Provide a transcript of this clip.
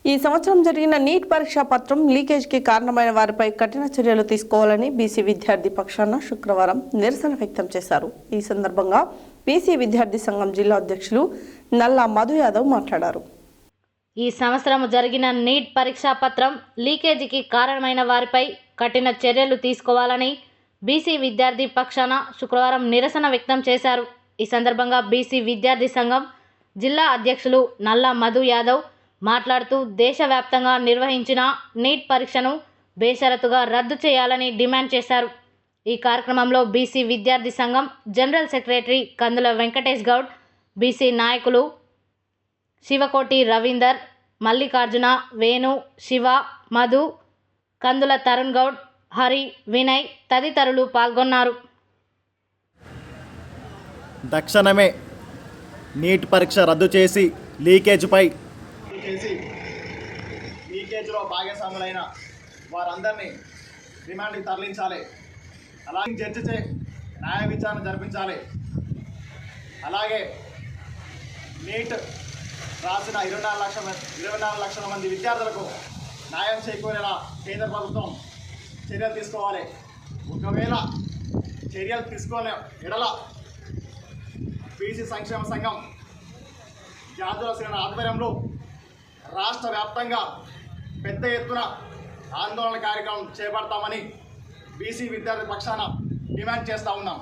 ఈ సంవత్సరం జరిగిన నీట్ పరీక్షా పత్రం లీకేజ్కి కారణమైన వారిపై కఠిన చర్యలు తీసుకోవాలని బీసీ విద్యార్థి పక్షాన శుక్రవారం నిరసన వ్యక్తం చేశారు. ఈ సందర్భంగా బీసీ విద్యార్థి సంఘం జిల్లా అధ్యక్షులు నల్లా మధు యాదవ్ మాట్లాడారు. ఈ సంవత్సరం జరిగిన నీట్ పరీక్షా పత్రం లీకేజీకి కారణమైన వారిపై కఠిన చర్యలు తీసుకోవాలని బీసీ విద్యార్థి పక్షాన శుక్రవారం నిరసన వ్యక్తం చేశారు. ఈ సందర్భంగా బీసీ విద్యార్థి సంఘం జిల్లా అధ్యక్షులు నల్లా మధు యాదవ్ మాట్లాడుతూ దేశవ్యాప్తంగా నిర్వహించిన నీట్ పరీక్షను బేషరతుగా రద్దు చేయాలని డిమాండ్ చేశారు. ఈ కార్యక్రమంలో బీసీ విద్యార్థి సంఘం జనరల్ సెక్రటరీ కందుల వెంకటేష్ గౌడ్, బీసీ నాయకులు శివకోటి రవీందర్, మల్లికార్జున, వేణు, శివ, మధు, కందుల తరుణ్ గౌడ్, హరి, వినయ్ తదితరులు పాల్గొన్నారు. తక్షణమే నీట్ పరీక్ష రద్దు చేసి లీకేజ్లో భాగస్వాములైన వారందరినీ రిమాండ్కి తరలించాలి. అలాగే చర్చచే న్యాయ విచారణ జరిపించాలి. అలాగే నీట్ రాసిన 24 లక్షల మంది విద్యార్థులకు న్యాయం చేకూరేలా కేంద్ర ప్రభుత్వం చర్యలు తీసుకోవాలి. ఒకవేళ చర్యలు తీసుకోలే ఎడల బీసీ సంక్షేమ సంఘం జాతీయ సేన ఆధ్వర్యంలో రాష్ట్ర వ్యాప్తంగా పెద్ద ఎత్తున ఆందోళన కార్యక్రమం చేపడతామని బీసీ విద్యార్థి పక్షాన డిమాండ్ చేస్తూ ఉన్నాం.